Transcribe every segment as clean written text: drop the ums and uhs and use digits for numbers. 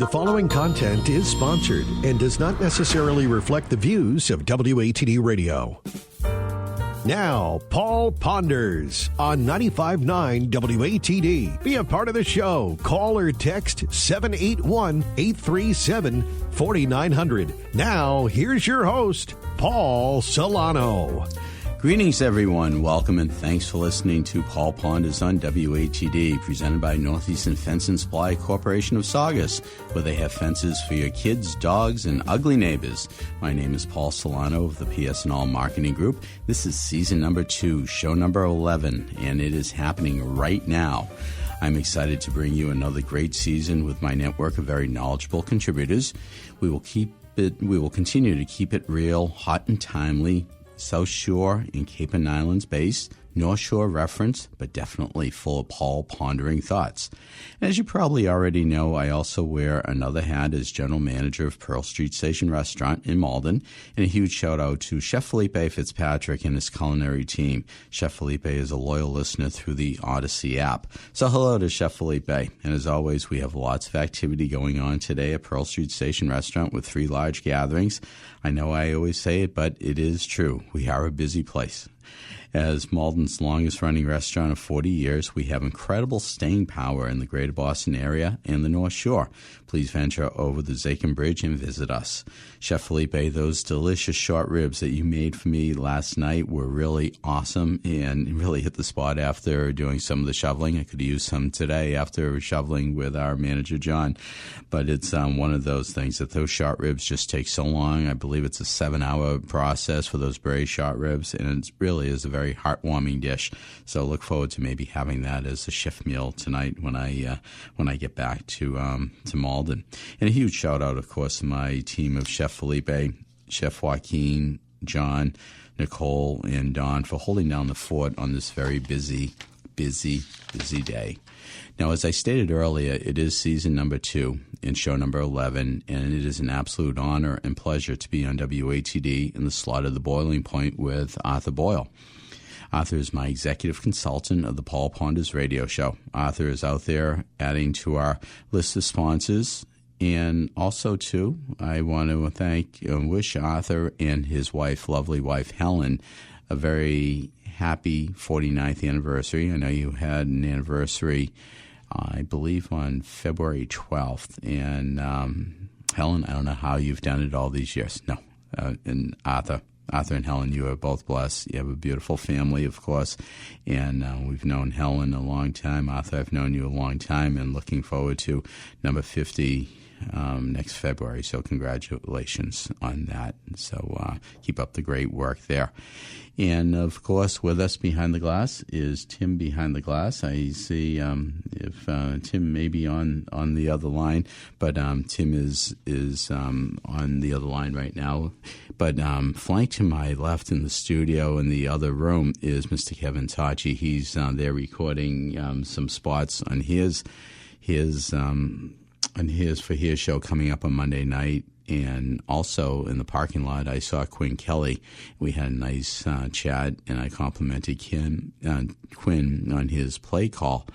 The following content is sponsored and does not necessarily reflect the views of WATD Radio. Now, Paul Ponders on 95.9 WATD. Be a part of the show. Call or text 781-837-4900. Now, here's your host, Paul Solano. Greetings, everyone. Welcome and thanks for listening to Paul Ponders on WATD, presented by Northeastern Fence and Supply Corporation of Saugus, where they have fences for your kids, dogs, and ugly neighbors. My name is Paul Solano of the PS&All Marketing Group. This is season number 2, show number 11, and it is happening right now. I'm excited to bring you another great season with my network of very knowledgeable contributors. We will continue to keep it real, hot and timely, South Shore and Cape and Islands based, North Shore reference, but definitely full of Paul pondering thoughts. As you probably already know, I also wear another hat as general manager of Pearl Street Station Restaurant in Malden, and a huge shout out to Chef Felipe Fitzpatrick and his culinary team. Chef Felipe is a loyal listener through the Odyssey app. So hello to Chef Felipe, and as always, we have lots of activity going on today at Pearl Street Station Restaurant with 3 large gatherings. I know I always say it, but it is true. We are a busy place. As Malden's longest-running restaurant of 40 years, we have incredible staying power in the greater Boston area and the North Shore. Please venture over the Zakin Bridge and visit us. Chef Felipe, those delicious short ribs that you made for me last night were really awesome and really hit the spot after doing some of the shoveling. I could have used some today after shoveling with our manager, John. But it's one of those things that those short ribs just take so long. I believe it's a 7-hour process for those very short ribs, and it really is a very heartwarming dish. So look forward to maybe having that as a shift meal tonight when I get back to Malden. And a huge shout out, of course, to my team of Chef Felipe, Chef Joaquin, John, Nicole, and Don for holding down the fort on this very busy day. Now, as I stated earlier, it is season number 2 and show number 11, and it is an absolute honor and pleasure to be on WATD in the slot of the Boiling Point with Arthur Boyle. Arthur is my executive consultant of the Paul Ponders radio show. Arthur is out there adding to our list of sponsors. And also, too, I want to thank and wish Arthur and his wife, lovely wife, Helen, a very happy 49th anniversary. I know you had an anniversary, I believe, on February 12th. And Helen, I don't know how you've done it all these years. No. And Arthur and Helen, you are both blessed. You have a beautiful family, of course, and we've known Helen a long time. Arthur, I've known you a long time, and looking forward to number 50 next February, so congratulations on that. So keep up the great work there. And, of course, with us behind the glass is Tim behind the glass. I see if Tim may be on the other line, but Tim is on the other line right now. But flanked to my left in the studio in the other room is Mr. Kevin Tachi. He's there recording some spots on his for his show coming up on Monday night. And also in the parking lot, I saw Quinn Kelly. We had a nice chat, and I complimented Quinn on his play call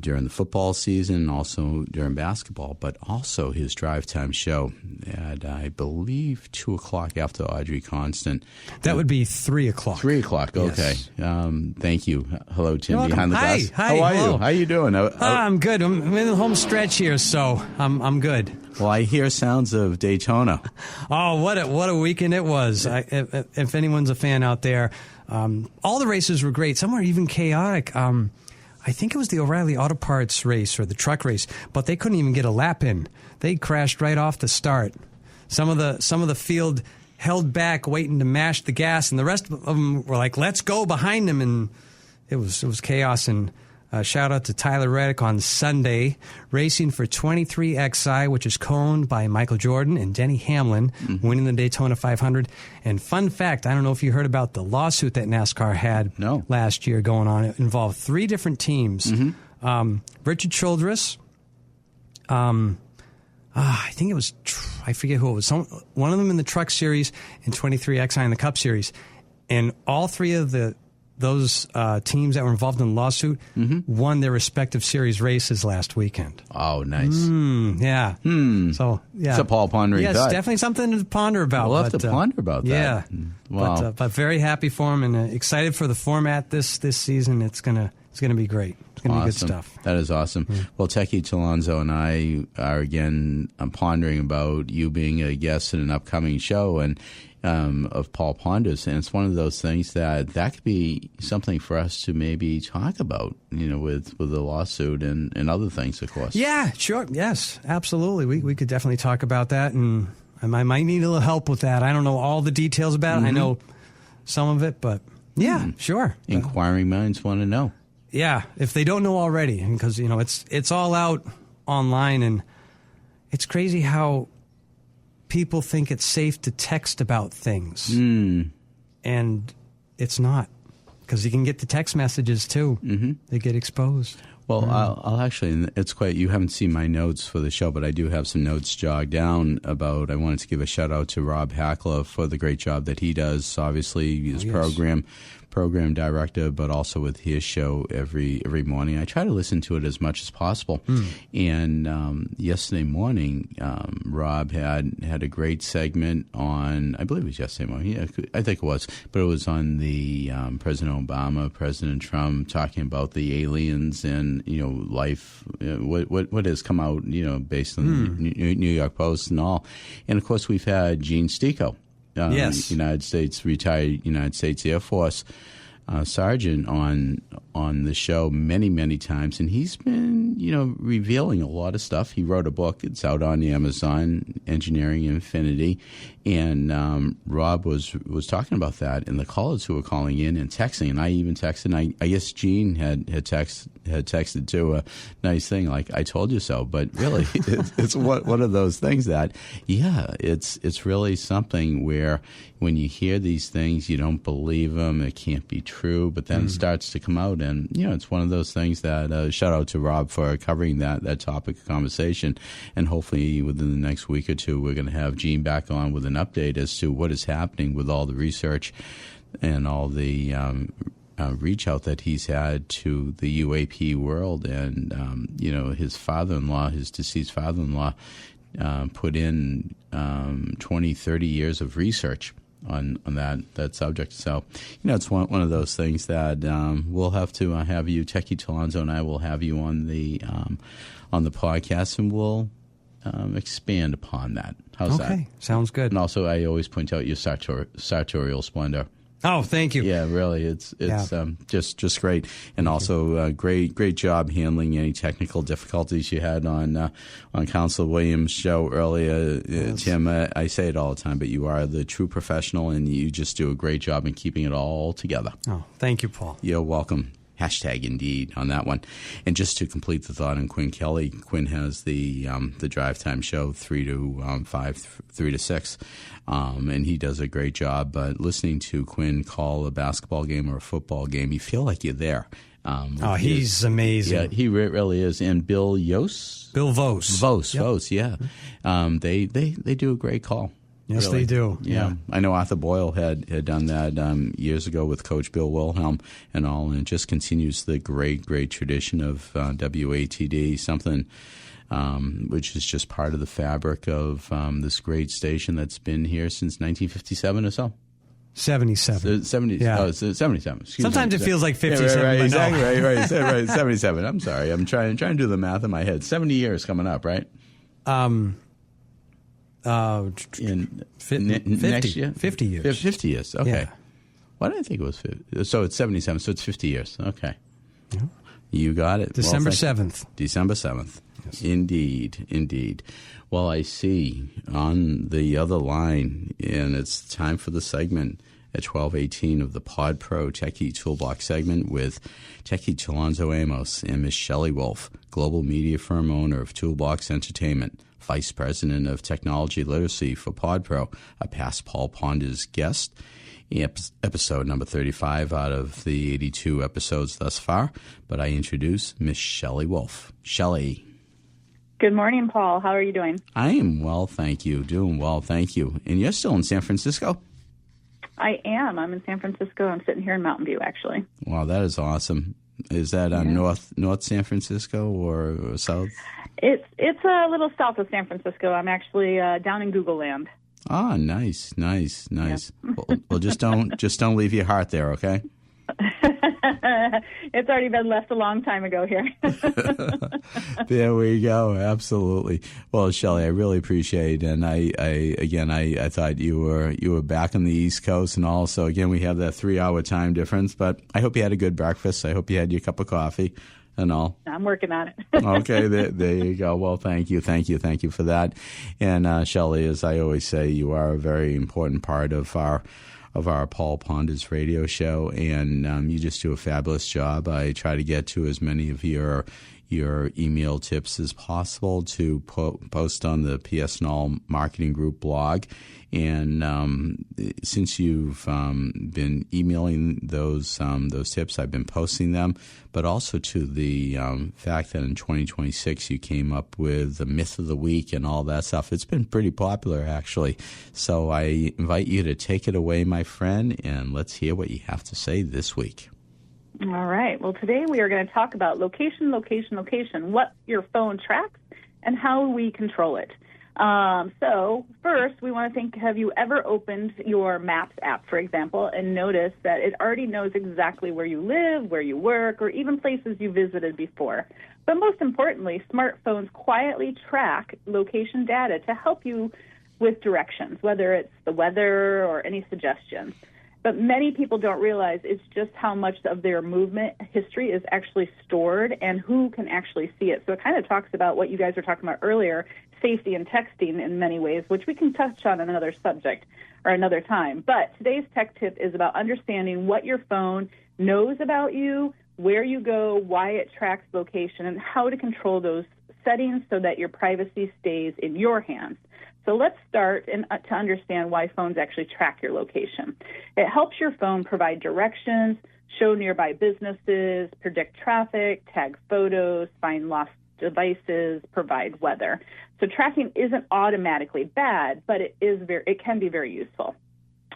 during the football season and also during basketball, but also his drive time show at, I believe, 2 o'clock after Audrey Constant. That would be 3 o'clock. 3 o'clock, okay. Yes. Thank you. Hello, Tim behind the glass. Hi, how are hello. you? How are you doing? I'm good. I'm in the home stretch here, so I'm good. Well, I hear sounds of Daytona. Oh, what a weekend it was. If anyone's a fan out there, all the races were great. Some were even chaotic. I think it was the O'Reilly Auto Parts race or the truck race, but they couldn't even get a lap in. They crashed right off the start. Some of the field held back, waiting to mash the gas, and the rest of them were like, "Let's go!" behind them, and it was chaos. And shout out to Tyler Reddick on Sunday, racing for 23XI, which is owned by Michael Jordan and Denny Hamlin, winning the Daytona 500. And fun fact, I don't know if you heard about the lawsuit that NASCAR had last year going on. It involved 3 different teams. Richard Childress, I think it was, I forget who it was, one of them in the Truck Series and 23XI in the Cup Series. And all 3 of the those teams that were involved in the lawsuit won their respective series races last weekend. Oh, nice. Yeah. So, yeah. It's a Paul pondering Yes, thought. definitely something to ponder about. We'll have to ponder about that. Yeah. Wow. But very happy for him and excited for the format this season. It's gonna be great. It's going to be good stuff. That is awesome. Well, Techie Talonzo and I are again pondering about you being a guest in an upcoming show and of Paul Ponders, and it's one of those things that could be something for us to maybe talk about, with the lawsuit and other things, of course. Yeah, sure. Yes, absolutely. We could definitely talk about that, and I might need a little help with that. I don't know all the details about it. I know some of it, but yeah, sure. Inquiring minds want to know. Yeah, if they don't know already, because it's all out online, and it's crazy how people think it's safe to text about things, and it's not, because you can get the text messages too. They get exposed. Well, I'll actually, it's quite, you haven't seen my notes for the show, but I do have some notes jogged down about, I wanted to give a shout out to Rob Hackler for the great job that he does. Obviously, his program director, but also with his show every morning. I try to listen to it as much as possible. And yesterday morning, Rob had a great segment on, I believe it was yesterday morning. Yeah, I think it was, but it was on the President Obama, President Trump talking about the aliens and life, what has come out based on the New York Post and all. And of course, we've had Gene Stico. Yes. Retired United States Air Force sergeant on the show many times, and he's been revealing a lot of stuff. He wrote a book; it's out on Amazon, Engineering Infinity, and Rob was talking about that, and the callers who were calling in and texting, and I even texted. And I guess Gene had texted too, a nice thing like "I told you so," but really, it's one of those things that it's really something where when you hear these things, you don't believe them. It can't be true, but then it starts to come out, and it's one of those things that shout out to Rob for covering that topic of conversation, and hopefully within the next week or two, we're going to have Gene back on with an update as to what is happening with all the research and all the reach out that he's had to the UAP world, and his father-in-law, his deceased father-in-law, put in 20, 30 years of research on that subject. So, it's one of those things that we'll have to have you, Techie Talonzo, and I will have you on the podcast, and we'll expand upon that. How's that? Okay, sounds good. And also, I always point out your sartorial splendor. Oh, thank you. Yeah, really, it's just great, and also great job handling any technical difficulties you had on Counselor Williams' show earlier. Tim, I say it all the time, but you are the true professional, and you just do a great job in keeping it all together. Oh, thank you, Paul. You're welcome. Hashtag indeed on that one. And just to complete the thought on Quinn Kelly, Quinn has the drive time show 3 to 5, 3 to 6, and he does a great job. But listening to Quinn call a basketball game or a football game, you feel like you're there. He's amazing. Yeah, he really is. And Bill Vos. Vos, yeah. They do a great call. Yes, really. They do. Yeah. I know Arthur Boyle had done that years ago with Coach Bill Wilhelm and all, and it just continues the great tradition of WATD, something which is just part of the fabric of this great station that's been here since 1957 or so. 77. 77. Sometimes it feels like 57. Right, exactly. Right. 77. I'm sorry. I'm trying to do the math in my head. 70 years coming up, right? 50 next year? 50 years. 50 years, okay. Yeah. Why did I think it was 50? So it's 77, so it's 50 years. Okay. Yeah. You got it. December 7th. December 7th. Yes. Indeed. Well, I see on the other line, and it's time for the segment at 12:18 of the Pod Pro Techie Toolbox segment with Techie Talonzo Amos and Miss Shelley Wolf, global media firm owner of Toolbox Entertainment, Vice President of Technology Literacy for PodPro, a past Paul Ponders guest, episode number 35 out of the 82 episodes thus far. But I introduce Miss Shelley Wolf. Shelley. Good morning, Paul. How are you doing? I am well, thank you. Doing well, thank you. And you're still in San Francisco? I am. I'm in San Francisco. I'm sitting here in Mountain View, actually. Wow, that is awesome. Is that North San Francisco or south? It's a little south of San Francisco. I'm actually down in Google Land. Ah, nice. Yeah. Well, just don't leave your heart there, okay? It's already been left a long time ago here. There we go. Absolutely. Well, Shelley, I really appreciate it. And I thought you were back on the East Coast, and also, again, we have that 3-hour time difference, but I hope you had a good breakfast. I hope you had your cup of coffee and all. I'm working on it. Okay, there you go. Well, thank you for that. And Shelley, as I always say, you are a very important part of our Paul Ponders radio show, and you just do a fabulous job. I try to get to as many of your email tips as possible to post on the PSNL Marketing Group blog. And since you've been emailing those tips, I've been posting them, but also to the fact that in 2026 you came up with the myth of the week and all that stuff. It's been pretty popular, actually. So I invite you to take it away, my friend, and let's hear what you have to say this week. All right. Well, today we are going to talk about location, what your phone tracks, and how we control it. So first, we want to think, have you ever opened your Maps app, for example, and noticed that it already knows exactly where you live, where you work, or even places you visited before? But most importantly, smartphones quietly track location data to help you with directions, whether it's the weather or any suggestions. But many people don't realize it's just how much of their movement history is actually stored and who can actually see it. So it kind of talks about what you guys were talking about earlier, safety and texting in many ways, which we can touch on another subject or another time. But today's tech tip is about understanding what your phone knows about you, where you go, why it tracks location, and how to control those settings so that your privacy stays in your hands. So let's start to understand why phones actually track your location. It helps your phone provide directions, show nearby businesses, predict traffic, tag photos, find lost devices, provide weather. So tracking isn't automatically bad, but it can be very useful.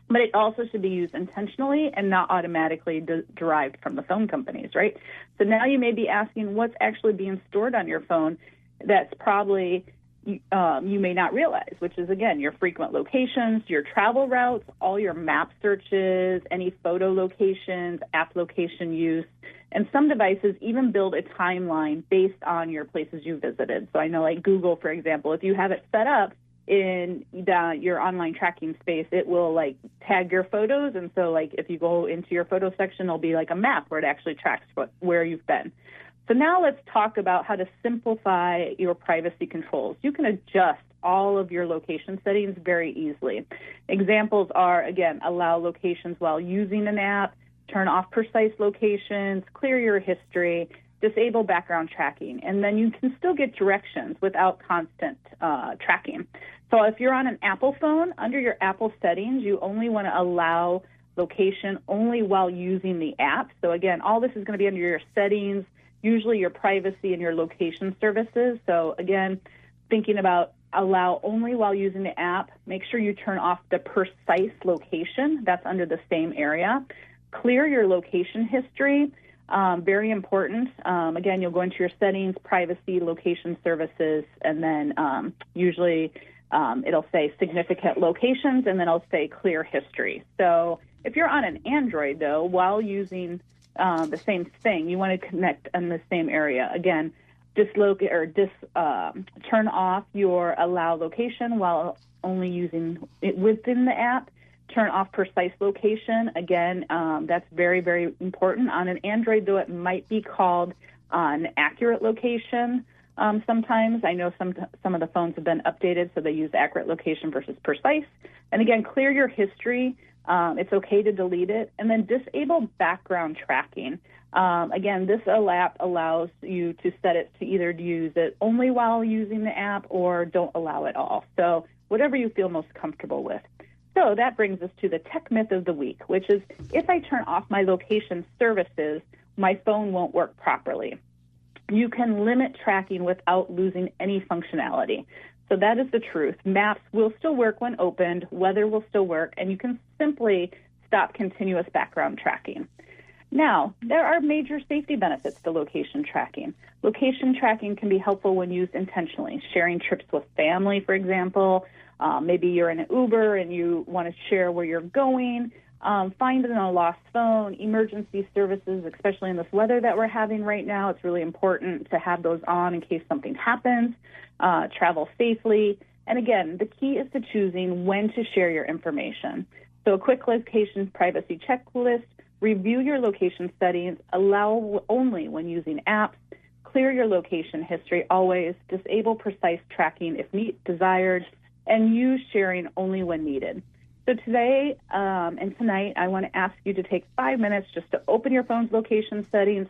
But it also should be used intentionally and not automatically derived from the phone companies, right? So now you may be asking what's actually being stored on your phone that's probably you may not realize, which is, again, your frequent locations, your travel routes, all your map searches, any photo locations, app location use, and some devices even build a timeline based on your places you visited. So I know, like Google, for example, if you have it set up in your online tracking space, it will like tag your photos. And so like if you go into your photo section, there'll be like a map where it actually tracks where you've been. So now let's talk about how to simplify your privacy controls. You can adjust all of your location settings very easily. Examples are, again, allow locations while using an app, turn off precise locations, clear your history, disable background tracking, and then you can still get directions without constant tracking. So if you're on an Apple phone, under your Apple settings, you only want to allow location only while using the app. So again, all this is going to be under your settings, usually your privacy and your location services. So again, thinking about allow only while using the app, make sure you turn off the precise location. That's under the same area. Clear your location history. Very important. Again, you'll go into your settings, privacy, location services, and then usually it'll say significant locations, and then it'll say clear history. So if you're on an Android, though, while using the same thing, you want to connect in the same area. Again, turn off your allow location while only using it within the app. Turn off precise location. Again, that's very, very important. On an Android, though, it might be called an accurate location. Sometimes I know some of the phones have been updated, so they use accurate location versus precise. And again, clear your history. It's okay to delete it. And then disable background tracking. Again, this app allows you to set it to either use it only while using the app or don't allow it all. So whatever you feel most comfortable with. So that brings us to the tech myth of the week, which is if I turn off my location services, my phone won't work properly. You can limit tracking without losing any functionality. So that is the truth. Maps will still work when opened, weather will still work, and you can simply stop continuous background tracking. Now, there are major safety benefits to location tracking. Location tracking can be helpful when used intentionally, sharing trips with family, for example. Maybe you're in an Uber and you want to share where you're going. Finding a lost phone, emergency services, especially in this weather that we're having right now. It's really important to have those on in case something happens. Travel safely. And again, the key is to choosing when to share your information. So a quick location privacy checklist, review your location settings, allow only when using apps, clear your location history always, disable precise tracking if desired, and use sharing only when needed. So today and tonight, I want to ask you to take 5 minutes just to open your phone's location settings,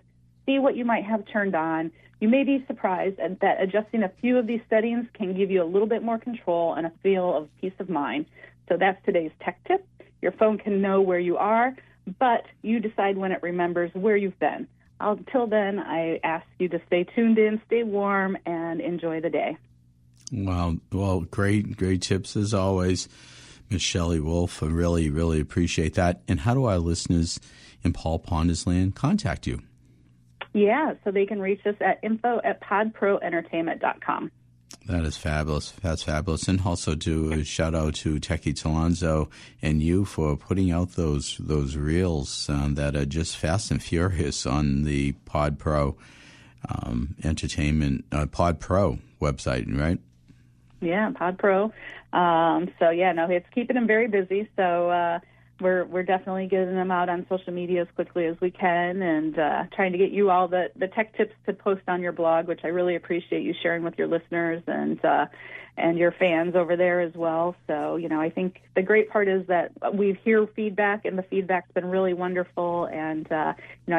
see what you might have turned on. You may be surprised that adjusting a few of these settings can give you a little bit more control and a feel of peace of mind. So that's today's tech tip. Your phone can know where you are, but you decide when it remembers where you've been. Until then, I ask you to stay tuned in, stay warm, and enjoy the day. Wow. Well, great tips as always, Ms. Shelley Wolf. I really, really appreciate that. And how do our listeners in Paul Ponders land contact you? Yeah, so they can reach us at info@podproentertainment.com. That is fabulous. That's fabulous. And also do a shout out to Techie Talonzo and you for putting out those reels that are just fast and furious on the Pod Pro Entertainment Pod Pro website, right? Yeah, Pod Pro. It's keeping them very busy. So we're definitely getting them out on social media as quickly as we can, and trying to get you all the tech tips to post on your blog, which I really appreciate you sharing with your listeners and your fans over there as well. So, I think the great part is that we hear feedback, and the feedback's been really wonderful. And, I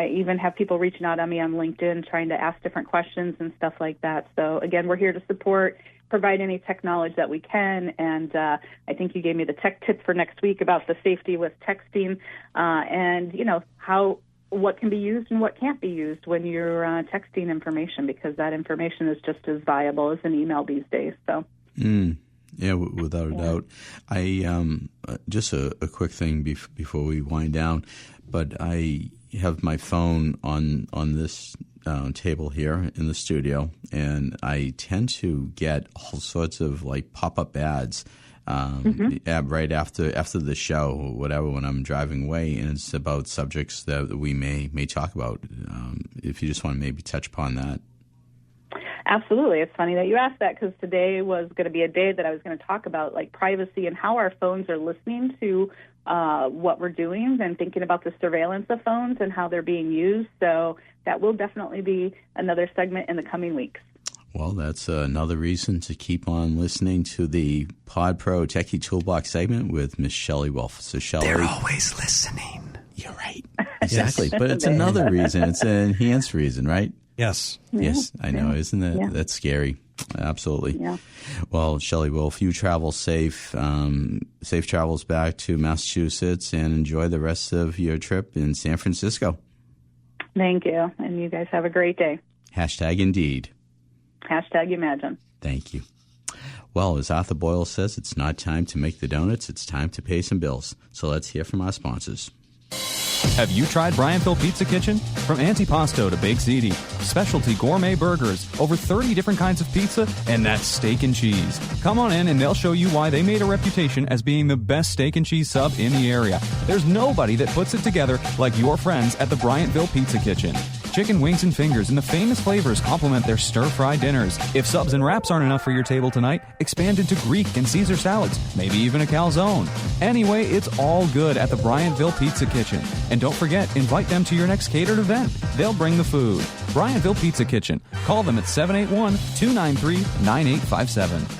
even have people reaching out on me on LinkedIn trying to ask different questions and stuff like that. So, again, we're here to support, provide any tech knowledge that we can. And I think you gave me the tech tip for next week about the safety with texting and, what can be used and what can't be used when you're texting information, because that information is just as valuable as an email these days. So. Yeah, without a doubt. I just a quick thing before we wind down, but I have my phone on this table here in the studio, and I tend to get all sorts of pop-up ads right after the show or whatever when I'm driving away, and it's about subjects that we may talk about. If you just want to maybe touch upon that. Absolutely. It's funny that you asked that, because today was going to be a day that I was going to talk about privacy and how our phones are listening to what we're doing, and thinking about the surveillance of phones and how they're being used. So that will definitely be another segment in the coming weeks. Well, that's another reason to keep on listening to the Pod Pro Techie Toolbox segment with Miss Shelley Wolf. So, Shelley, they're always listening. You're right. Exactly. But it's another reason. It's an enhanced reason, right? Yes. Yes, I know. Isn't that that's scary? Absolutely. Yeah. Well, Shelley Wolf, you travel safe. Safe travels back to Massachusetts, and enjoy the rest of your trip in San Francisco. Thank you. And you guys have a great day. #Indeed. #Imagine. Thank you. Well, as Arthur Boyle says, it's not time to make the donuts, it's time to pay some bills. So let's hear from our sponsors. Have you tried Bryanttville Pizza Kitchen? From antipasto to baked ziti, specialty gourmet burgers, over 30 different kinds of pizza, and that's steak and cheese. Come on in and they'll show you why they made a reputation as being the best steak and cheese sub in the area. There's nobody that puts it together like your friends at the Bryanttville Pizza Kitchen. Chicken wings and fingers and the famous flavors complement their stir-fry dinners. If subs and wraps aren't enough for your table tonight, expand into Greek and Caesar salads, maybe even a calzone. Anyway, it's all good at the Bryanttville Pizza Kitchen. And don't forget, invite them to your next catered event. They'll bring the food. Bryanttville Pizza Kitchen. Call them at 781-293-9857.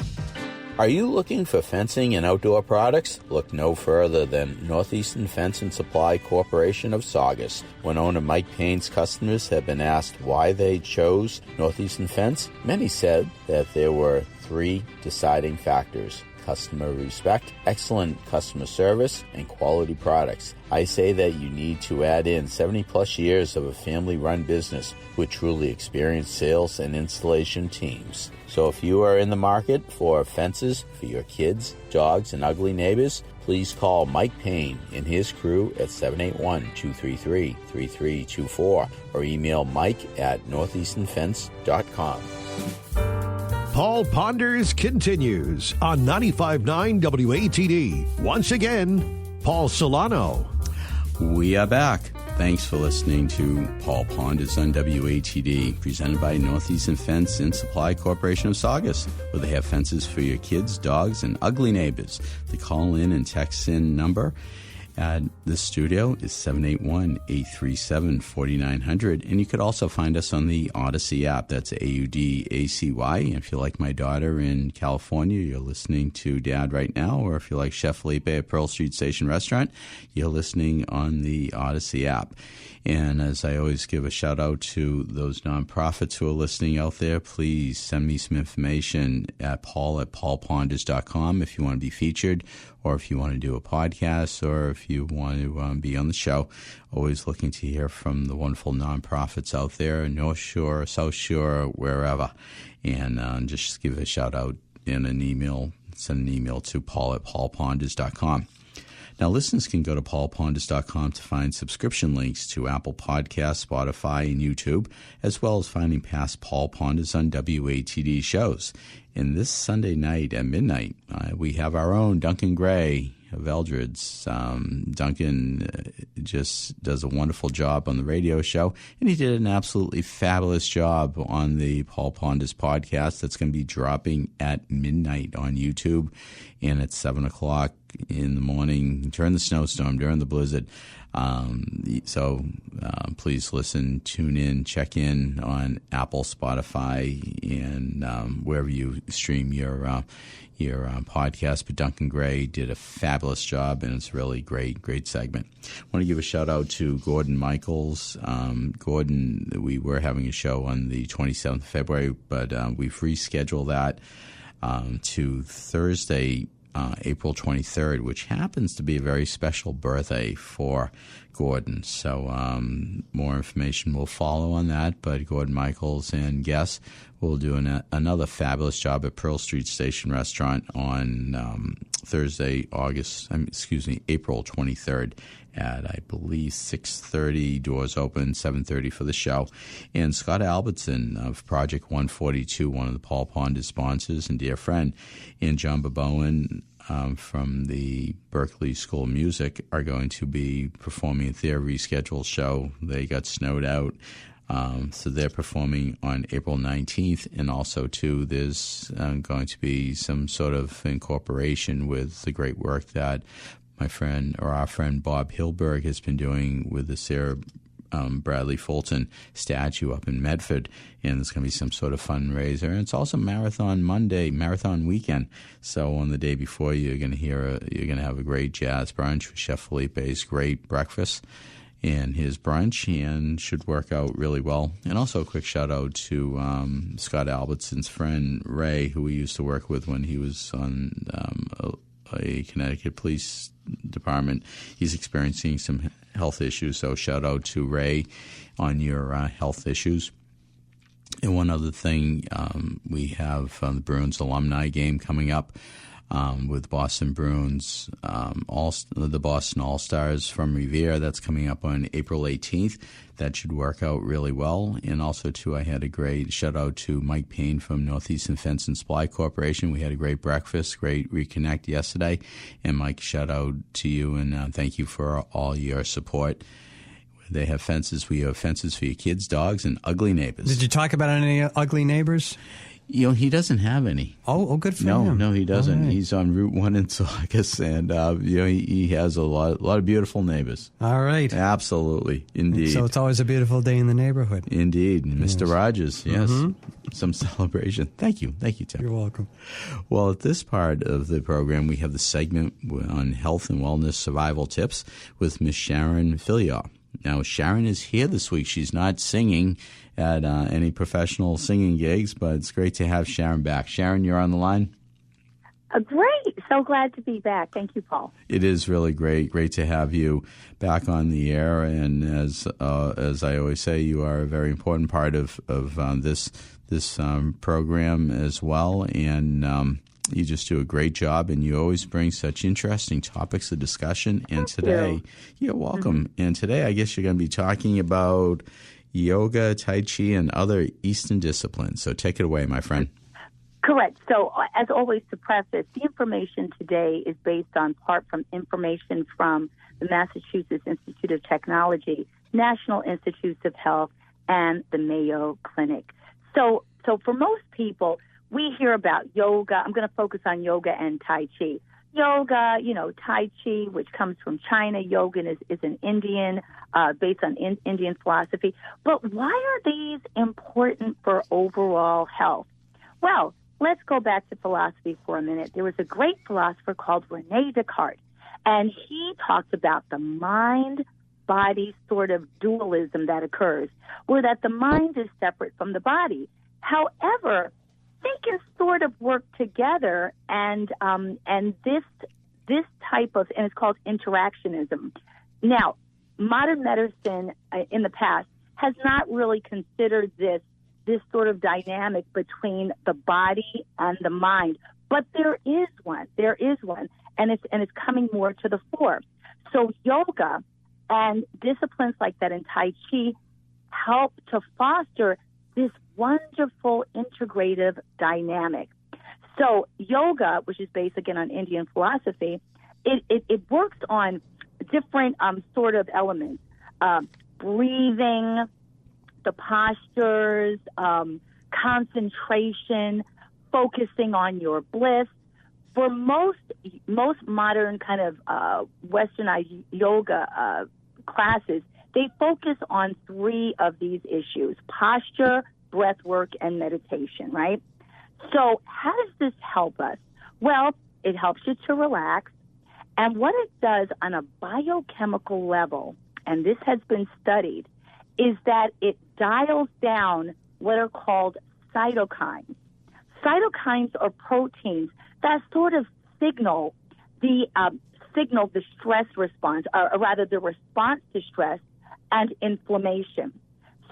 Are you looking for fencing and outdoor products? Look no further than Northeastern Fence and Supply Corporation of Saugus. When owner Mike Payne's customers have been asked why they chose Northeastern Fence, many said that there were 3 deciding factors: customer respect, excellent customer service, and quality products. I say that you need to add in 70-plus years of a family-run business with truly experienced sales and installation teams. So if you are in the market for fences for your kids, dogs, and ugly neighbors, please call Mike Payne and his crew at 781-233-3324 or email mike@northeasternfence.com. Paul Ponders continues on 95.9 WATD. Once again, Paul Solano. We are back. Thanks for listening to Paul Ponders on WATD, presented by Northeastern Fence and Supply Corporation of Saugus, where they have fences for your kids, dogs, and ugly neighbors. The call in and text in number at the studio is 781-837-4900, and you could also find us on the Odyssey app. That's AUDACY. And if you're like my daughter in California, you're listening to Dad right now, or if you're like Chef Felipe at Pearl Street Station Restaurant, you're listening on the Odyssey app. And as I always give a shout out to those nonprofits who are listening out there, please send me some information at paul@paulponders.com if you want to be featured, or if you want to do a podcast, or if you want to be on the show. Always looking to hear from the wonderful nonprofits out there, North Shore, South Shore, wherever. And just give a shout out in an email. Send an email to paul@paulponders.com. Now, listeners can go to paulponders.com to find subscription links to Apple Podcasts, Spotify, and YouTube, as well as finding past Paul Ponders on WATD shows. And this Sunday night at midnight, we have our own Duncan Gray of Eldred's. Duncan just does a wonderful job on the radio show, and he did an absolutely fabulous job on the Paul Ponders podcast that's going to be dropping at midnight on YouTube, and at 7 o'clock in the morning during the snowstorm, during the blizzard. So please listen, tune in, check in on Apple, Spotify, and wherever you stream your podcast. But Duncan Gray did a fabulous job, and it's a really great segment. I want to give a shout out to Gordon Michaels. Gordon, we were having a show on the 27th of February, but we've rescheduled that to Thursday, April 23rd, which happens to be a very special birthday for Gordon. So more information will follow on that, but Gordon Michaels and guests will do another fabulous job at Pearl Street Station Restaurant on Thursday, April 23rd at, I believe, 6:30, doors open, 7:30 for the show. And Scott Albertson of Project 142, one of the Paul Ponders sponsors and dear friend, and John Bowen from the Berkeley School of Music are going to be performing at their rescheduled show. They got snowed out. So they're performing on April 19th, and also, too, there's going to be some sort of incorporation with the great work that our friend Bob Hilberg has been doing with the Sarah Bradley Fulton statue up in Medford, and there's going to be some sort of fundraiser. And it's also Marathon weekend. So on the day before, you're going to have a great jazz brunch with Chef Felipe's great breakfast and his brunch, and should work out really well. And also a quick shout out to Scott Albertson's friend Ray, who we used to work with when he was on a Connecticut Police Department. He's experiencing some health issues, so shout out to Ray on your health issues. And one other thing, we have the Bruins alumni game coming up with Boston Bruins, the Boston All-Stars from Revere. That's coming up on April 18th. That should work out really well. And also, too, I had a great shout-out to Mike Payne from Northeastern Fence and Supply Corporation. We had a great breakfast, great reconnect yesterday. And, Mike, shout-out to you, and thank you for all your support. They have fences. We have fences for your kids, dogs, and ugly neighbors. Did you talk about any ugly neighbors? He doesn't have any. Oh, good for him. No, he doesn't. Right. He's on Route 1 in Saugus, and he has a lot of beautiful neighbors. All right. Absolutely, indeed. So it's always a beautiful day in the neighborhood. Indeed. Mr. Rogers, yes. Mm-hmm. Some celebration. Thank you, Tim. You're welcome. Well, at this part of the program, we have the segment on health and wellness survival tips with Miss Sharon Fillion. Now, Sharon is here this week. She's not singing at any professional singing gigs, but it's great to have Sharon back. Sharon, you're on the line. Great. So glad to be back. Thank you, Paul. It is really great. Great to have you back on the air. And as I always say, you are a very important part of this program as well. And you just do a great job, and you always bring such interesting topics of discussion. And today, you're welcome. Mm-hmm. And today, I guess you're going to be talking about yoga, Tai Chi, and other Eastern disciplines. So take it away, my friend. Correct. So, as always, to preface, the information today is based on part from information from the Massachusetts Institute of Technology, National Institutes of Health, and the Mayo Clinic. So for most people, we hear about yoga. I'm going to focus on yoga and Tai Chi. Yoga, Tai Chi, which comes from China. Yoga is an Indian, based on Indian philosophy. But why are these important for overall health? Well, let's go back to philosophy for a minute. There was a great philosopher called René Descartes, and he talked about the mind-body sort of dualism that occurs, where that the mind is separate from the body. However, they can sort of work together, and this type of, and it's called interactionism. Now, modern medicine in the past has not really considered this sort of dynamic between the body and the mind, but there is one, and it's coming more to the fore. So yoga and disciplines like that in Tai Chi help to foster this wonderful integrative dynamic. So yoga, which is based again on Indian philosophy, it works on different sort of elements, breathing, the postures, concentration, focusing on your bliss. For most modern kind of westernized yoga classes, they focus on three of these issues: posture, breath work, and meditation, right? So how does this help us? Well, it helps you to relax. And what it does on a biochemical level, and this has been studied, is that it dials down what are called cytokines. Cytokines are proteins that sort of signal the stress response, or rather the response to stress and inflammation.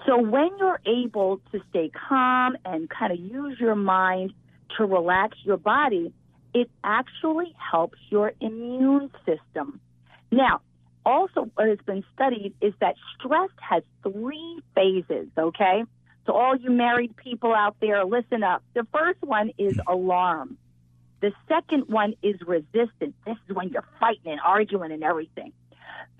So when you're able to stay calm and kind of use your mind to relax your body, it actually helps your immune system. Now, also what has been studied is that stress has 3 phases, okay? So all you married people out there, listen up. The first one is alarm. The second one is resistance. This is when you're fighting and arguing and everything.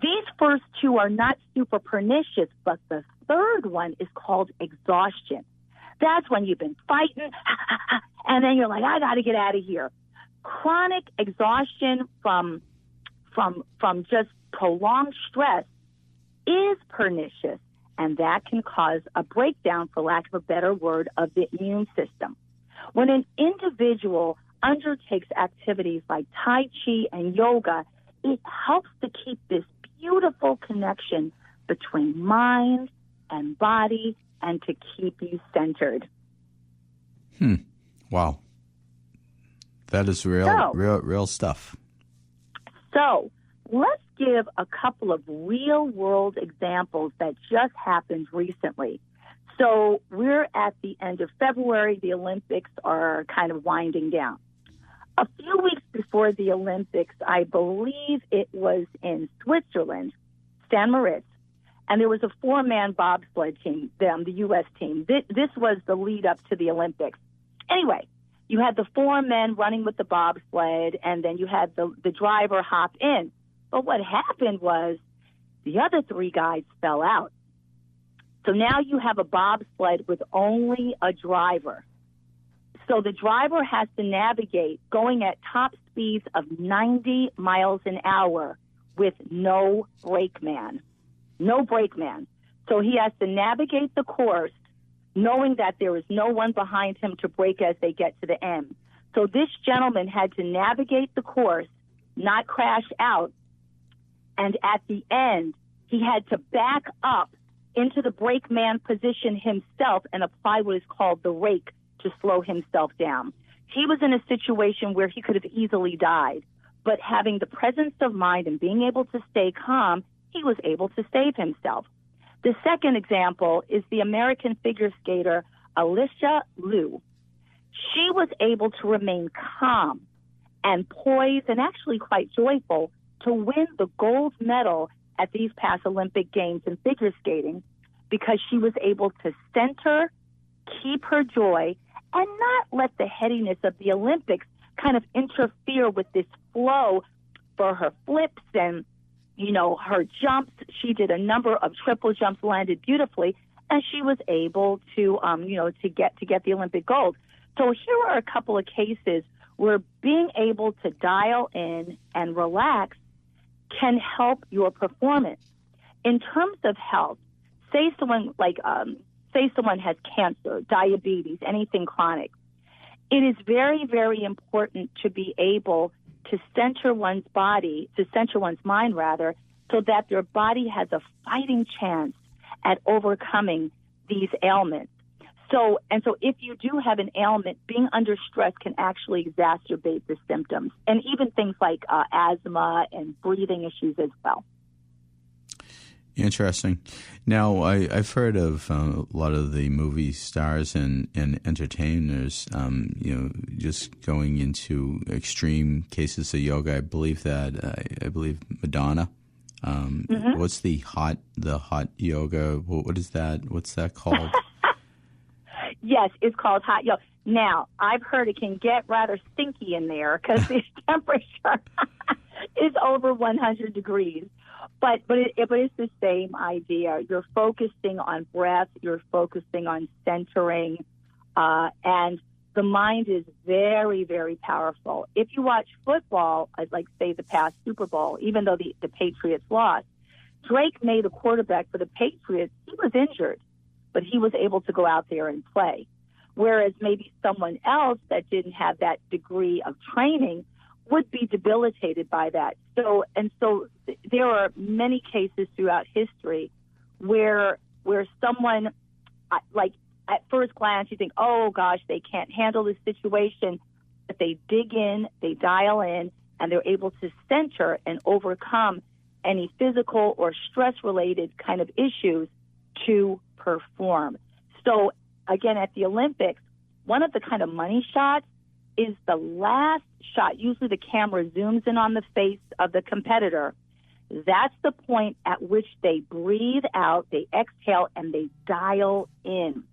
These first 2 are not super pernicious, but the third one is called exhaustion. That's when you've been fighting, and then you're like, I got to get out of here. Chronic exhaustion from just prolonged stress is pernicious, and that can cause a breakdown, for lack of a better word, of the immune system. When an individual undertakes activities like Tai Chi and yoga, it helps to keep this beautiful connection between mind and body and to keep you centered. Wow. That is real stuff. So let's give a couple of real-world examples that just happened recently. So we're at the end of February. The Olympics are kind of winding down. A few weeks before the Olympics, I believe it was in Switzerland, St. Moritz, and there was a 4-man bobsled team, the U.S. team. This was the lead up to the Olympics. Anyway, you had the 4 men running with the bobsled, and then you had the driver hop in. But what happened was the other 3 guys fell out. So now you have a bobsled with only a driver. So the driver has to navigate going at top speeds of 90 miles an hour with no brakeman. No brakeman. So he has to navigate the course knowing that there is no one behind him to brake as they get to the end. So this gentleman had to navigate the course, not crash out, and at the end, he had to back up into the brakeman position himself and apply what is called the rake to slow himself down. He was in a situation where he could have easily died, but having the presence of mind and being able to stay calm, he was able to save himself. The second example is the American figure skater Alicia Liu. She was able to remain calm and poised and actually quite joyful to win the gold medal at these past Olympic Games in figure skating because she was able to center, keep her joy, and not let the headiness of the Olympics kind of interfere with this flow for her flips and, her jumps. She did a number of triple jumps, landed beautifully, and she was able to, to get the Olympic gold. So here are a couple of cases where being able to dial in and relax can help your performance. In terms of health, say someone has cancer, diabetes, anything chronic. It is very, very important to be able to center one's mind, so that their body has a fighting chance at overcoming these ailments. So if you do have an ailment, being under stress can actually exacerbate the symptoms, and even things like asthma and breathing issues as well. Interesting. Now, I've heard of a lot of the movie stars and entertainers, just going into extreme cases of yoga. I believe Madonna. What's the hot yoga? What is that? What's that called? Yes, it's called hot yoga. Now, I've heard it can get rather stinky in there because the temperature is over 100 degrees. But it's the same idea. You're focusing on breath. You're focusing on centering, and the mind is very, very powerful. If you watch football, like say the past Super Bowl, even though the Patriots lost, Drake May, the quarterback for the Patriots, he was injured, but he was able to go out there and play. Whereas maybe someone else that didn't have that degree of training would be debilitated by that. So there are many cases throughout history where someone, like at first glance, you think, oh gosh, they can't handle this situation, but they dig in, they dial in, and they're able to center and overcome any physical or stress-related kind of issues to perform. So again, at the Olympics, one of the kind of money shots is the last shot. Usually the camera zooms in on the face of the competitor. That's the point at which they breathe out, they exhale, and they dial in.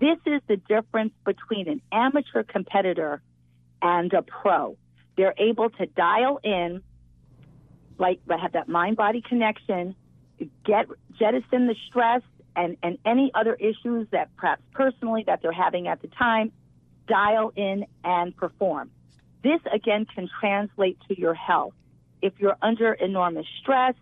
This is the difference between an amateur competitor and a pro. They're able to dial in, like have that mind-body connection, jettison the stress and any other issues that perhaps personally that they're having at the time, dial in and perform. This, again, can translate to your health. If you're under enormous stress,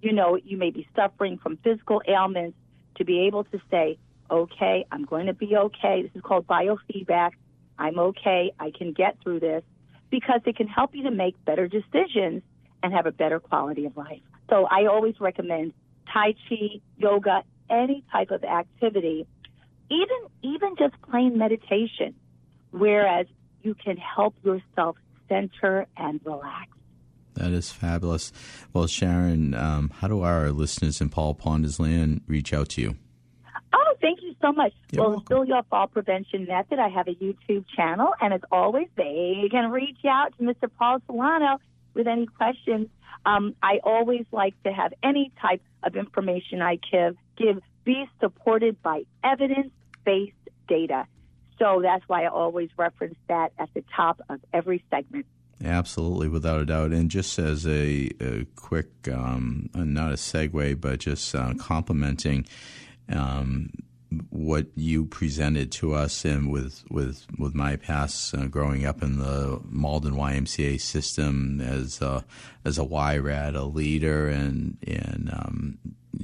you may be suffering from physical ailments, to be able to say, okay, I'm going to be okay. This is called biofeedback. I'm okay. I can get through this, because it can help you to make better decisions and have a better quality of life. So I always recommend Tai Chi, yoga, any type of activity, even just plain meditation, whereas you can help yourself center and relax. That is fabulous. Well, Sharon, how do our listeners in Paul Ponders Land reach out to you? Oh, thank you so much. You're welcome. Still Your Fall Prevention Method. I have a YouTube channel, and as always, they can reach out to Mr. Paul Solano with any questions. I always like to have any type of information I give be supported by evidence-based data. So that's why I always reference that at the top of every segment. Absolutely, without a doubt. And just as a quick, not a segue, but just complimenting what you presented to us, and with my past growing up in the Malden YMCA system as a YRAD, a leader and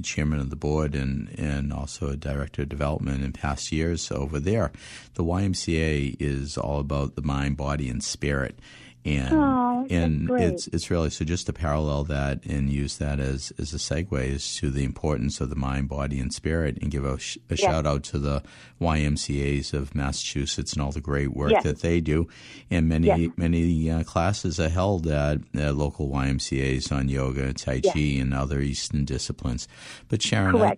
chairman of the board, and also a director of development in past years over there. The YMCA is all about the mind, body, and spirit. and great. it's really, so just to parallel that and use that as a segue is to the importance of the mind, body, and spirit, and give a shout out to the YMCAs of Massachusetts and all the great work that they do. And many classes are held at local YMCAs on yoga, Tai Chi, and other Eastern disciplines. But Sharon,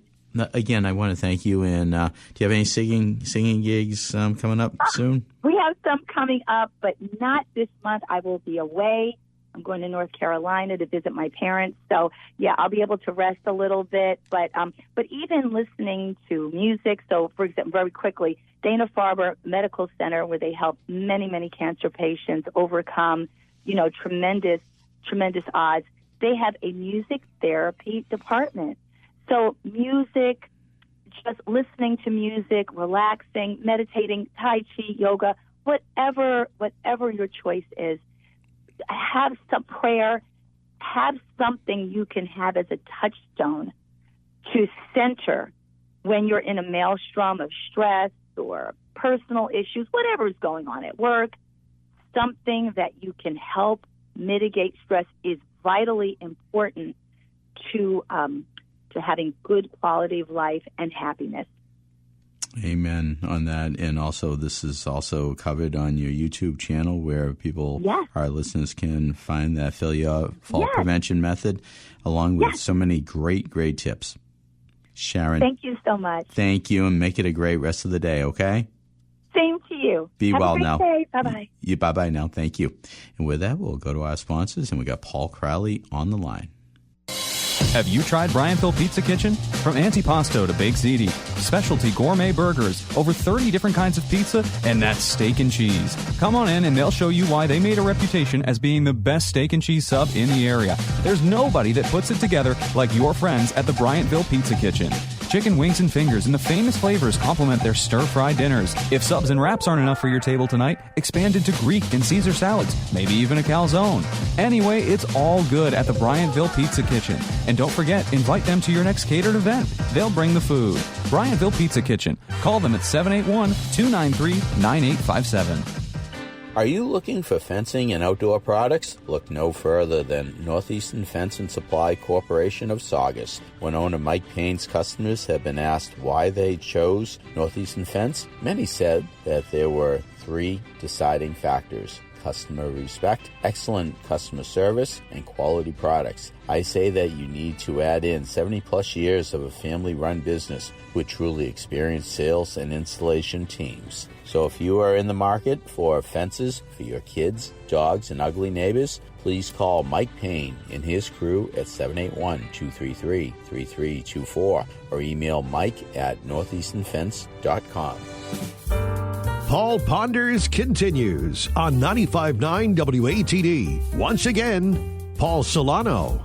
again, I want to thank you. And do you have any singing gigs coming up soon? We have some coming up, but not this month. I will be away. I'm going to North Carolina to visit my parents. So, I'll be able to rest a little bit. But even listening to music. So, for example, very quickly, Dana-Farber Medical Center, where they help many, many cancer patients overcome, tremendous odds. They have a music therapy department. So music, just listening to music, relaxing, meditating, Tai Chi, yoga, whatever your choice is, have some prayer, have something you can have as a touchstone to center when you're in a maelstrom of stress or personal issues, whatever is going on at work. Something that you can help mitigate stress is vitally important to having good quality of life and happiness. Amen on that. And also, this is also covered on your YouTube channel where people, our listeners, can find that fall prevention method along with so many great tips. Sharon. Thank you so much. Thank you, and make it a great rest of the day, okay? Same to you. Be Have well a great now. Day. Bye-bye. Bye-bye now. Thank you. And with that, we'll go to our sponsors, and we got Paul Crowley on the line. Have you tried Brianville Pizza Kitchen? From antipasto to baked ziti, specialty gourmet burgers, over 30 different kinds of pizza, and that's steak and cheese. Come on in and they'll show you why they made a reputation as being the best steak and cheese sub in the area. There's nobody that puts it together like your friends at the Briantville Pizza Kitchen. Chicken wings and fingers and the famous flavors complement their stir-fry dinners. If subs and wraps aren't enough for your table tonight, expand into Greek and Caesar salads, maybe even a calzone. Anyway, it's all good at the Briantville Pizza Kitchen. And don't forget, invite them to your next catered event. They'll bring the food. Briantville Pizza Kitchen. Call them at 781-293-9857. Are you looking for fencing and outdoor products? Look no further than Northeastern Fence and Supply Corporation of Saugus. When owner Mike Payne's customers have been asked why they chose Northeastern Fence, many said that there were 3 deciding factors: customer respect, excellent customer service, and quality products. I say that you need to add in 70-plus years of a family-run business with truly experienced sales and installation teams. So if you are in the market for fences for your kids, dogs, and ugly neighbors, please call Mike Payne and his crew at 781-233-3324 or email Mike at northeasternfence.com. Paul Ponders continues on 95.9 WATD. Once again, Paul Solano.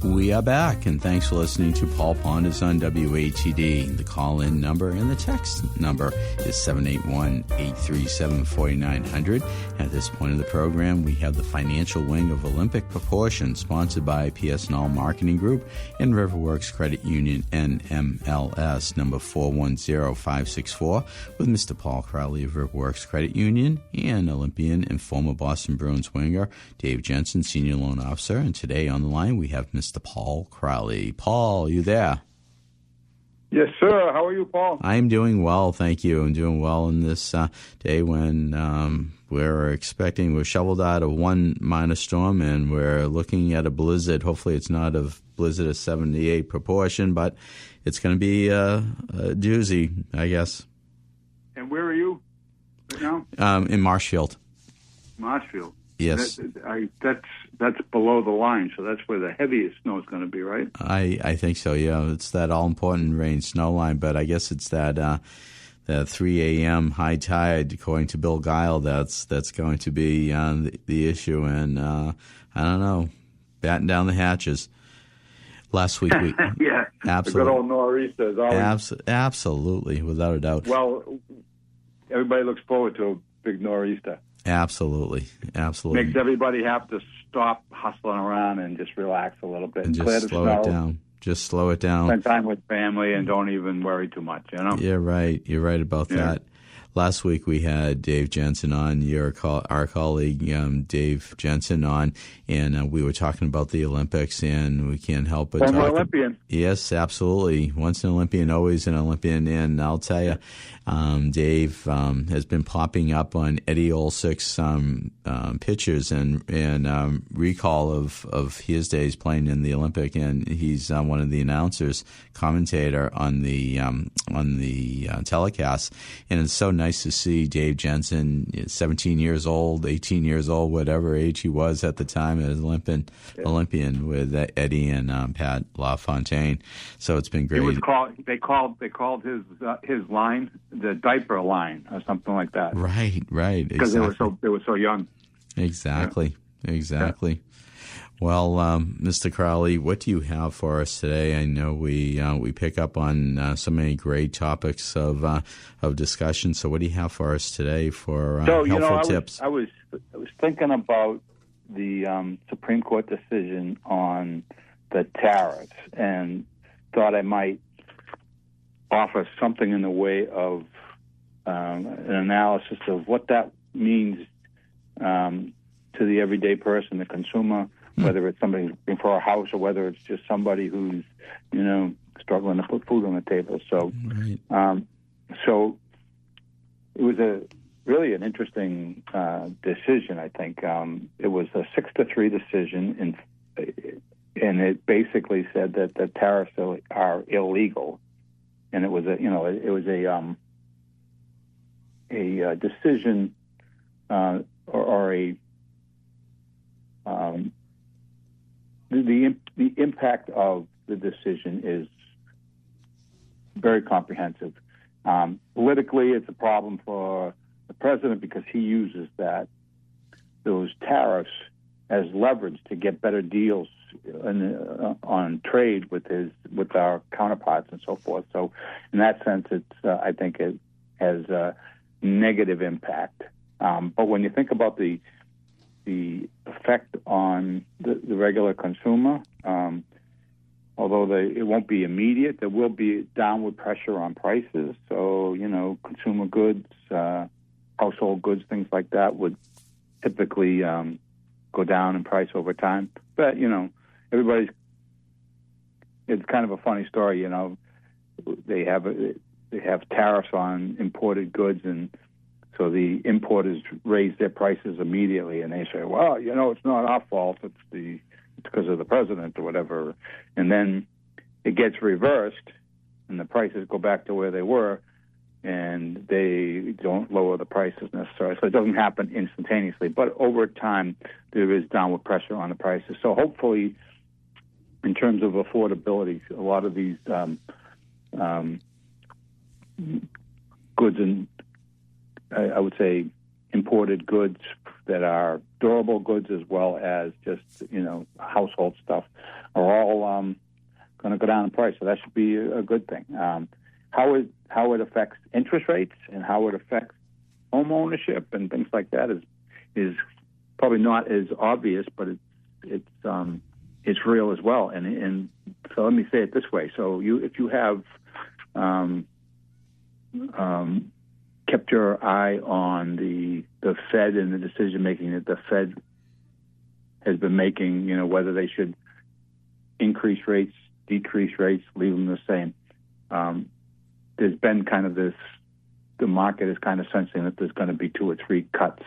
We are back, and thanks for listening to Paul Ponders on WATD. The call-in number and the text number is 781-837-4900. At this point of the program, we have the financial wing of Olympic Proportion, sponsored by PS&L Marketing Group and Riverworks Credit Union, NMLS, number 410564, with Mr. Paul Crowley of Riverworks Credit Union and Olympian and former Boston Bruins winger Dave Jensen, Senior Loan Officer. And today on the line, we have Mr. Paul Crowley. Paul, you there? Yes, sir. How are you, Paul? I'm doing well, thank you. I'm doing well in this day when we're shoveled out of one minor storm and we're looking at a blizzard. Hopefully it's not a blizzard of 78 proportion, but it's going to be a doozy, I guess. And where are you right now? In Marshfield. Marshfield. Yes. That's below the line, so that's where the heaviest snow is going to be, right? I think so, yeah. It's that all-important rain snow line, but I guess it's that 3 a.m. high tide, according to Bill Guile, that's going to be the issue. And I don't know, batten down the hatches. Last week, yeah, absolutely. The good old nor'easter is always... Absolutely, without a doubt. Well, everybody looks forward to a big nor'easter. Absolutely. Makes everybody have to stop hustling around and just relax a little bit. And just slow it down. Just slow it down. Spend time with family and don't even worry too much, you know? You're right. You're right about that. last week we had Dave Jensen on, our colleague Dave Jensen on, and we were talking about the Olympics, and we can't help but Former Olympian. Yes, absolutely. Once an Olympian, always an Olympian. And I'll tell you, Dave has been popping up on Eddie Olszyk's pictures and recall of his days playing in the Olympic, and he's one of the announcers, commentator on the telecast. And it's so nice to see Dave Jensen, 17 years old, 18 years old, whatever age he was at the time, as Olympian with Eddie and Pat LaFontaine. So it's been great. He was they called his line the diaper line or something like that. Right. Because exactly. they were so young. Exactly. Well, Mr. Crowley, what do you have for us today? I know we pick up on so many great topics of discussion. So what do you have for us today for helpful tips? I was thinking about the Supreme Court decision on the tariffs and thought I might offer something in the way of an analysis of what that means to the everyday person, the consumer, whether it's somebody looking for a house or whether it's just somebody who's, struggling to put food on the table. So, so it was really an interesting decision, I think. It was a 6-3 decision, and it basically said that the tariffs are illegal, and it was a decision or the impact of the decision is very comprehensive. Politically, it's a problem for the president because he uses those tariffs as leverage to get better deals on trade with our counterparts and so forth. So, in that sense, I think it has a negative impact. But when you think about the effect on the regular consumer, although it won't be immediate, there will be downward pressure on prices. So, consumer goods, household goods, things like that would typically go down in price over time. But, it's kind of a funny story, they have tariffs on imported goods, and so the importers raise their prices immediately, and they say, well, it's not our fault, it's because of the president or whatever. And then it gets reversed, and the prices go back to where they were, and they don't lower the prices necessarily. So it doesn't happen instantaneously, but over time there is downward pressure on the prices. So hopefully, in terms of affordability, a lot of these goods and I would say imported goods that are durable goods as well as just household stuff are all going to go down in price. So that should be a good thing. How it affects interest rates and how it affects home ownership and things like that is probably not as obvious, but it's real as well. And so let me say it this way: so if you have kept your eye on the Fed and the decision making that the Fed has been making, whether they should increase rates, decrease rates, leave them the same. There's been kind of the market is kind of sensing that there's going to be 2 or 3 cuts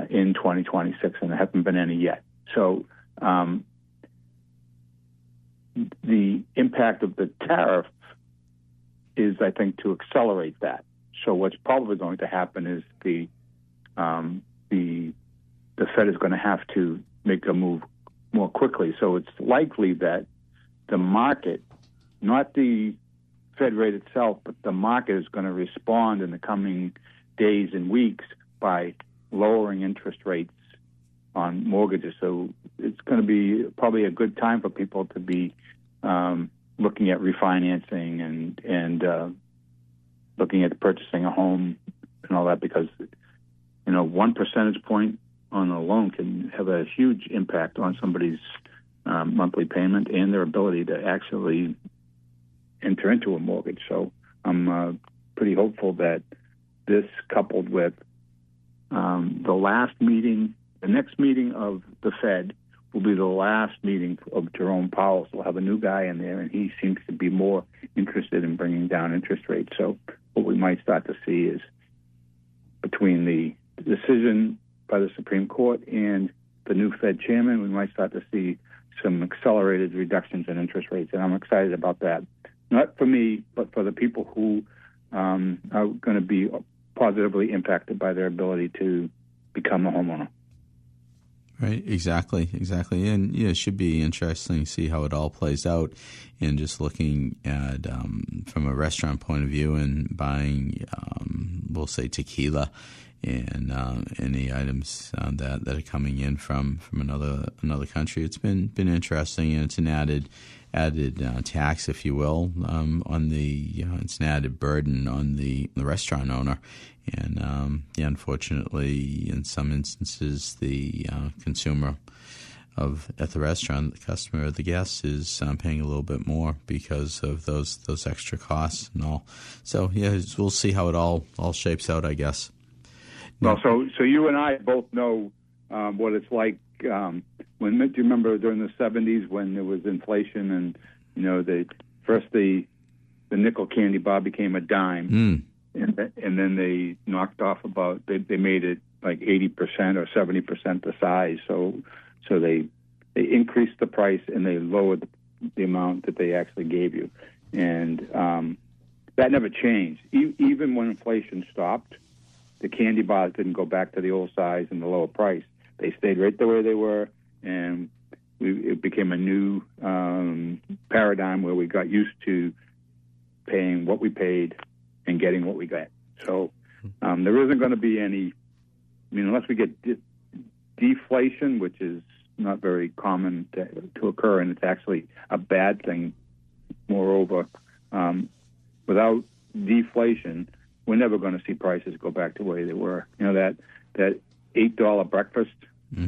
in 2026, and there haven't been any yet. So the impact of the tariff is, I think, to accelerate that. So what's probably going to happen is the Fed is going to have to make a move more quickly. So it's likely that the market, not the Fed rate itself, but the market is going to respond in the coming days and weeks by lowering interest rates on mortgages. So it's going to be probably a good time for people to be looking at refinancing and looking at purchasing a home and all that, because 1 percentage point on a loan can have a huge impact on somebody's monthly payment and their ability to actually enter into a mortgage. So I'm pretty hopeful that this coupled with the next meeting of the Fed will be the last meeting of Jerome Powell. So we'll have a new guy in there, and he seems to be more interested in bringing down interest rates. So what we might start to see is between the decision by the Supreme Court and the new Fed chairman, we might start to see some accelerated reductions in interest rates, and I'm excited about that. Not for me, but for the people who are going to be positively impacted by their ability to become a homeowner. Right, exactly. And it should be interesting to see how it all plays out. And just looking at from a restaurant point of view and buying, we'll say tequila and any items that are coming in from another country, it's been interesting, and it's an added tax, if you will, on it's an added burden on the restaurant owner. And unfortunately, in some instances, the consumer at the restaurant, the customer, the guest, is paying a little bit more because of those extra costs and all. So we'll see how it all shapes out, I guess. Well, so you and I both know what it's like. Do you remember during the 70s when there was inflation, and the nickel candy bar became a dime. And then they knocked off they made it like 80% or 70% the size. So they increased the price and they lowered the amount that they actually gave you. And that never changed. Even when inflation stopped, the candy bars didn't go back to the old size and the lower price. They stayed right the way they were, and it became a new paradigm where we got used to paying what we paid and getting what we got. So there isn't going to be any, unless we get deflation, which is not very common to occur, and it's actually a bad thing. Moreover, without deflation, we're never going to see prices go back to the way they were. That $8 breakfast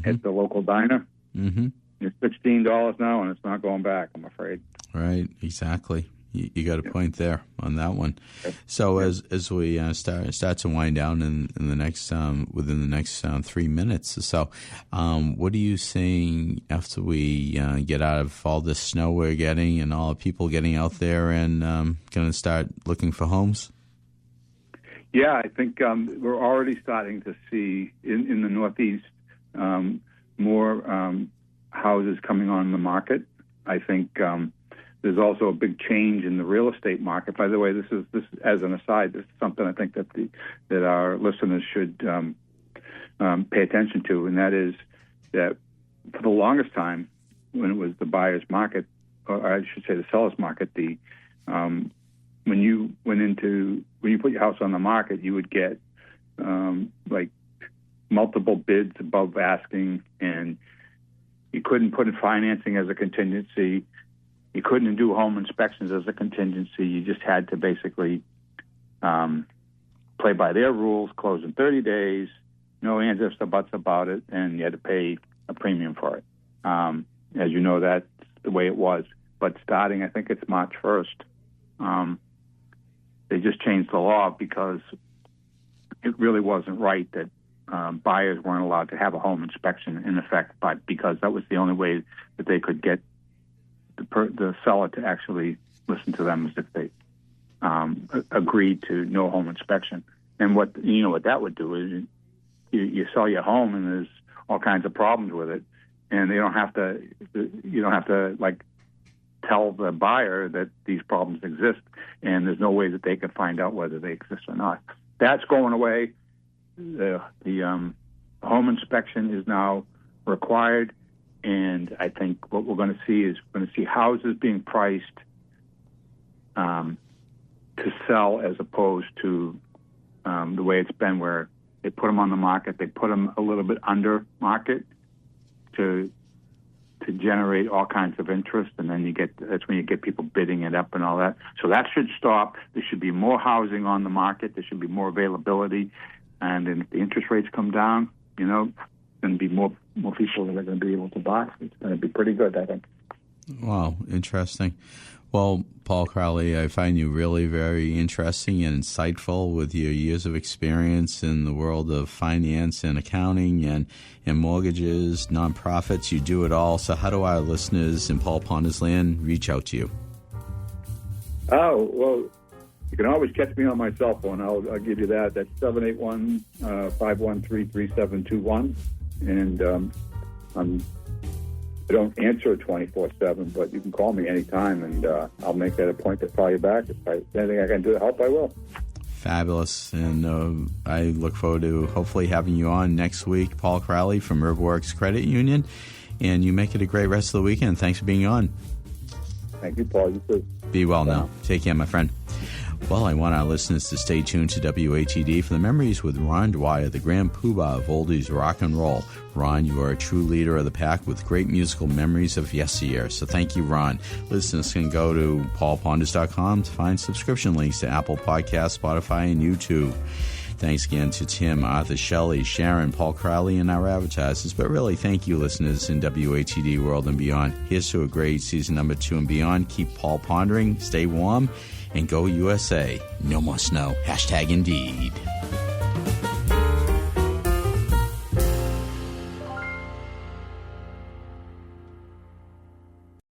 at the local diner, it's $16 now, and it's not going back, I'm afraid. Right, exactly. You got a point there on that one. So as we start to wind down in the next within the next 3 minutes or so, what are you seeing after we get out of all this snow we're getting and all the people getting out there and going to start looking for homes? Yeah, I think we're already starting to see in the Northeast more houses coming on the market. I think there's also a big change in the real estate market. By the way, this as an aside, this is something I think that our listeners should pay attention to, and that is that for the longest time, when it was the buyer's market, or I should say the seller's market, when you put your house on the market, you would get like multiple bids above asking, and you couldn't put in financing as a contingency. You couldn't do home inspections as a contingency. You just had to basically play by their rules, close in 30 days, no ands, ifs, or buts about it, and you had to pay a premium for it. As you know, that's the way it was. But starting, I think it's March 1st, they just changed the law because it really wasn't right that buyers weren't allowed to have a home inspection in effect, but because that was the only way that they could get the seller to actually listen to them, as if they agreed to no home inspection. And what that would do is you sell your home and there's all kinds of problems with it, and you don't have to like tell the buyer that these problems exist, and there's no way that they can find out whether they exist or not. That's going away. The home inspection is now required. And I think what we're going to see is houses being priced to sell as opposed to the way it's been, where they put them on the market, they put them a little bit under market to generate all kinds of interest, and then that's when you get people bidding it up and all that. So that should stop. There should be more housing on the market. There should be more availability, and then if the interest rates come down, going to be more people that are going to be able to buy. It's going to be pretty good, I think. Wow, interesting. Well, Paul Crowley, I find you really very interesting and insightful with your years of experience in the world of finance and accounting and mortgages, nonprofits. You do it all. So how do our listeners in Paul Ponders land reach out to you? Oh, well, you can always catch me on my cell phone. I'll give you that. That's 781-513-3721. And I don't answer 24/7, but you can call me anytime, and I'll make that a point to call you back. If anything I can do to help, I will. Fabulous. And I look forward to hopefully having you on next week, Paul Crowley from Riverworks Credit Union. And you make it a great rest of the weekend. Thanks for being on. Thank you, Paul. You too. Be well now. Take care, my friend. Well, I want our listeners to stay tuned to WATD for the memories with Ron Dwyer, the grand poobah of oldies rock and roll. Ron, you are a true leader of the pack with great musical memories of yesteryear. So thank you, Ron. Listeners can go to paulponders.com to find subscription links to Apple Podcasts, Spotify, and YouTube. Thanks again to Tim, Arthur, Shelley, Sharon, Paul Crowley, and our advertisers. But really, thank you, listeners in WATD World and Beyond. Here's to a great season number 2 and beyond. Keep Paul pondering, stay warm, and go USA. No more snow. #Indeed.